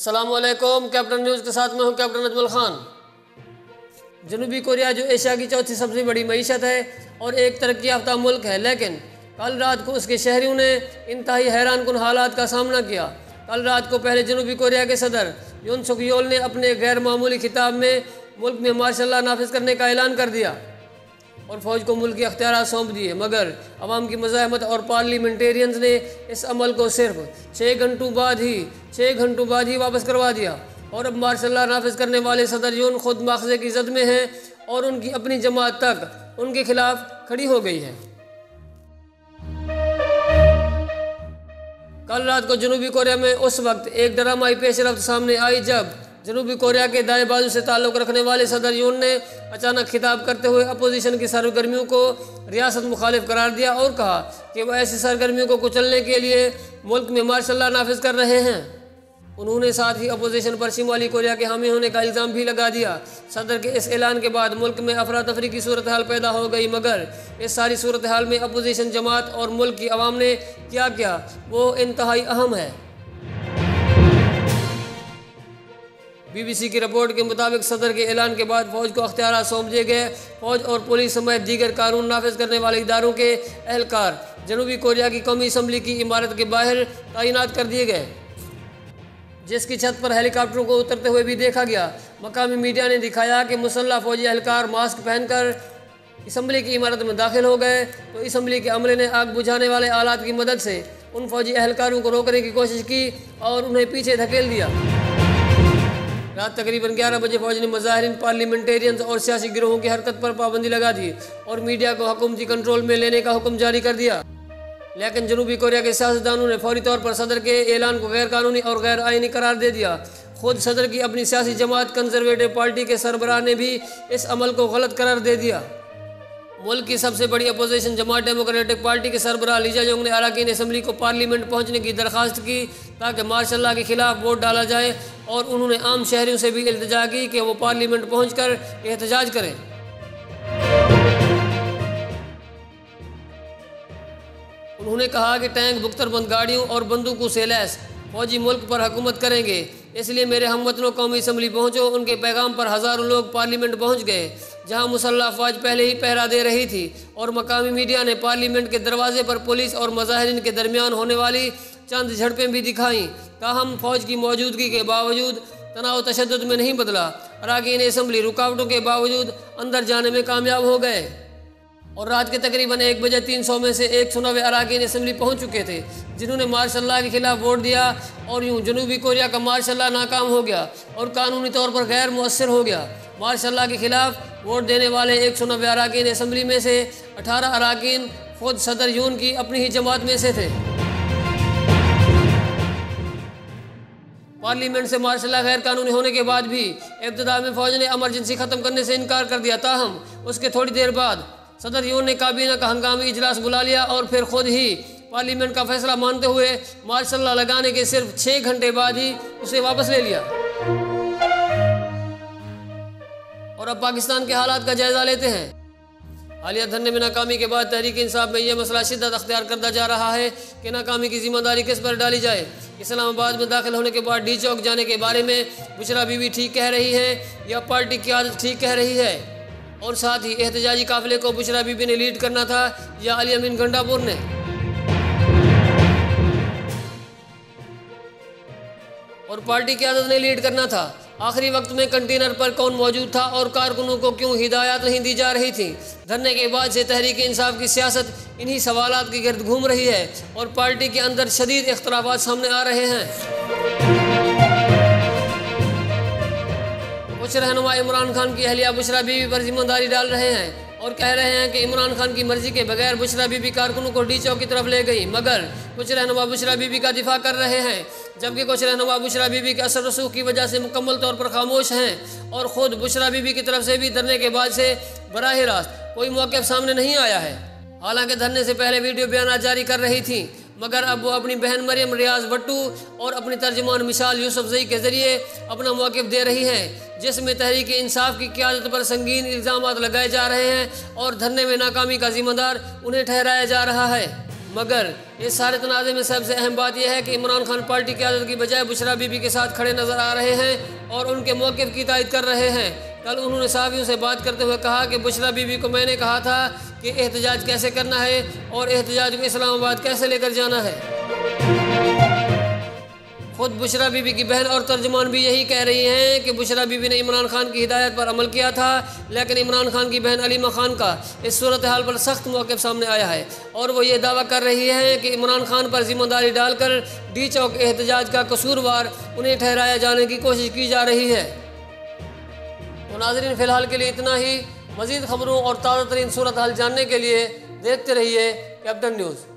अस्सलाम वालेकुम। Captain news के साथ मैं हूं कैप्टन अजमल खान। जनूबी कोरिया जो एशिया की चौथी सबसे बड़ी मईशत है और एक तरक्की याफ्ता मुल्क है, लेकिन कल रात को उसके शहरियों ने इंतहाई हैरानकुन हालात का सामना किया। कल रात को पहले जनूबी कोरिया के सदर यून सुक योल ने अपने गैर मामूली खिताब में मुल्क में मार्शल लॉ नाफिज करने का ऐलान कर दिया और फ़ौज को मुल्क के अख्तियार सौंप दिए, मगर अवाम की मज़ाहमत और पार्लियामेंटेरियंस ने इस अमल को सिर्फ 6 घंटों बाद ही वापस करवा दिया। और अब मार्शल लॉ नाफिज करने वाले सदर यून खुद माखज़े की जद में हैं और उनकी अपनी जमात तक उनके खिलाफ खड़ी हो गई है। कल रात को जनूबी कोरिया में उस वक्त एक ड्रामाई पेशरफ्त सामने आई जब जनूबी कोरिया के दाएं बाजू से ताल्लुक़ रखने वाले सदर यून ने अचानक खिताब करते हुए अपोजिशन की सरगर्मियों को रियासत मुखालिफ करार दिया और कहा कि वह ऐसी सरगर्मियों को कुचलने के लिए मुल्क में मार्शल लॉ नाफिज कर रहे हैं। उन्होंने साथ ही अपोजिशन पर शिमाली कोरिया के हामी होने का इल्ज़ाम भी लगा दिया। सदर के इस ऐलान के बाद मुल्क में अफरा तफरी की सूरत हाल पैदा हो गई, मगर इस सारी सूरत हाल में अपोजिशन जमात और मुल्क की आवाम ने क्या किया वो इंतहाई अहम है। BBC की रिपोर्ट के मुताबिक सदर के ऐलान के बाद फ़ौज को अख्तियार सौंप दिए गए। फ़ौज और पुलिस समेत दीगर कानून नाफिज करने वाले इदारों के एहलकार जनूबी कोरिया की कौमी असम्बली की इमारत के बाहर तैनात कर दिए गए, जिसकी छत पर हेलीकॉप्टरों को उतरते हुए भी देखा गया। मकामी मीडिया ने दिखाया कि मुसल्लह फौजी एहलकार मास्क पहनकर असम्बली की इमारत में दाखिल हो गए तो असम्बली के अमले ने आग बुझाने वाले आलात की मदद से उन फौजी एहलकारों को रोकने की कोशिश की और उन्हें पीछे धकेल दिया। रात तकरीबन 11 बजे फौज ने मुजाहिरीन, पार्लियामेंटेरियंस और सियासी गिरोहों की हरकत पर पाबंदी लगा दी और मीडिया को हुकूमती कंट्रोल में लेने का हुक्म जारी कर दिया। लेकिन जनूबी कोरिया के सियासतदानों ने फौरी तौर पर सदर के ऐलान को गैर कानूनी और गैर आइनी करार दे दिया। खुद सदर की अपनी सियासी जमात कंजर्वेटिव पार्टी के सरबराह ने भी इस अमल को गलत करार दे दिया। मुल्क की सबसे बड़ी अपोजिशन जमात डेमोक्रेटिक पार्टी के सरबराह ली जाए ने अरकान असम्बली को पार्लियामेंट पहुंचने की दरख्वास्त की ताकि मार्शल लॉ के खिलाफ वोट डाला जाए और उन्होंने आम शहरियों से भी इल्तिजा की कि वो पार्लियामेंट पहुंचकर एहतजाज करें। उन्होंने कहा कि टैंक, बुख्तरबंद गाड़ियों और बंदूकों से लैस फौजी मुल्क पर हुकूमत करेंगे, इसलिए मेरे हमवतनों कौमी असम्बली पहुँचो। उनके पैगाम पर हज़ारों लोग पार्लियामेंट पहुँच गए, जहाँ मुसल्लह फ़ौज पहले ही पहरा दे रही थी और मकामी मीडिया ने पार्लियामेंट के दरवाजे पर पुलिस और मुजाहिरीन के दरमियान होने वाली चंद झड़पें भी दिखाईं। ताहम फ़ौज की मौजूदगी के बावजूद तनाव तशद्दुद में नहीं बदला। अरकान असम्बली रुकावटों के बावजूद अंदर जाने में कामयाब हो गए और रात के तकरीबन 1 बजे 300 में से 190 अरकान असम्बली पहुँच चुके थे जिन्होंने मार्शल लॉ के खिलाफ वोट दिया और यूँ जनूबी कोरिया का मार्शल लॉ नाकाम हो गया और कानूनी तौर पर गैर मुअस्सिर हो गया। मार्शल लॉ के खिलाफ वोट देने वाले 190 अरकान असम्बली में से 18 अरकान खुद सदर यून की अपनी ही जमात में से थे। पार्लियामेंट से मार्शल लॉ गैर कानूनी होने के बाद भी इब्तिदा में फ़ौज ने इमरजेंसी ख़त्म करने से इनकार कर दिया। ताहम उसके थोड़ी देर बाद सदर यून ने काबीना का हंगामी इजलास बुला लिया और फिर खुद ही पार्लियामेंट का फैसला मानते हुए मार्शल लॉ लगाने के सिर्फ 6 घंटे बाद ही उसे वापस ले लिया। और अब पाकिस्तान के हालात का जायजा लेते हैं। हालिया धरने में नाकामी के बाद तहरीक इंसाफ में यह मसला शिद्दत अख्तियार करता जा रहा है कि नाकामी की जिम्मेदारी किस पर डाली जाए। इस्लामाबाद में दाखिल होने के बाद डी चौक जाने के बारे में बुशरा बीबी ठीक कह रही है या पार्टी की आदत ठीक कह रही है, और साथ ही एहतजाजी काफिले को बुशरा बीबी ने लीड करना था या अली अमीन गंडापुर ने। और पार्टी की आदत ने लीड करना था। आखिरी वक्त में कंटेनर पर कौन मौजूद था और कारकुनों को क्यों हिदायत नहीं दी जा रही थी। धरने के बाद से तहरीक इंसाफ की सियासत इन्हीं सवालात के गिर्द घूम रही है और पार्टी के अंदर शदीद इख्तलाफात सामने आ रहे हैं। कुछ रहनुमा इमरान खान की अहलिया बुशरा बीबी पर जिम्मेदारी डाल रहे हैं और कह रहे हैं कि इमरान खान की मर्जी के बगैर बुशरा बीबी कारकुनों को डी चौक की तरफ ले गई, मगर कुछ रहनुमा बुशरा बीबी का दिफा कर रहे हैं जबकि कुछ रहनुमा बुशरा बीबी के असर रसूख की वजह से मुकम्मल तौर पर खामोश हैं और ख़ुद बुशरा बीबी की तरफ से भी धरने के बाद से बराह रास्त कोई मौक़िफ़ सामने नहीं आया है। हालांकि धरने से पहले वीडियो बयान जारी कर रही थी, मगर अब वो अपनी बहन मरियम रियाज भट्टू और अपनी तर्जमान मिसाल यूसुफजई के ज़रिए अपना मौक़िफ़ दे रही हैं, जिसमें तहरीक इंसाफ की क़यादत पर संगीन इल्ज़ामात लगाए जा रहे हैं और धरने में नाकामी का जिम्मेदार उन्हें ठहराया जा रहा है। मगर इस सारे तनाज़े में सबसे अहम बात यह है कि इमरान खान पार्टी की क़यादत की बजाय बुशरा बीबी के साथ खड़े नज़र आ रहे हैं और उनके मौक़िफ़ की तायद कर रहे हैं। कल उन्होंने सहाफ़ियों से बात करते हुए कहा कि बुशरा बीबी को मैंने कहा था कि एहतजाज कैसे करना है और एहतजाज को इस्लामाबाद कैसे लेकर जाना है। खुद बुशरा बीबी की बहन और तर्जुमान भी यही कह रही हैं कि बुशरा बीबी ने इमरान खान की हिदायत पर अमल किया था, लेकिन इमरान खान की बहन अलीमा खान का इस सूरत हाल पर सख्त मौक़िफ़ सामने आया है और वो ये दावा कर रही है कि इमरान खान पर ज़िम्मेदारी डालकर डी चौक एहतजाज का कसूरवार उन्हें ठहराया जाने की कोशिश की जा रही है। तो नाज़रीन, फ़िलहाल के लिए इतना ही। मज़ीद ख़बरों और ताज़ा तरीन सूरत हाल जानने के लिए देखते रहिए कैप्टन न्यूज़।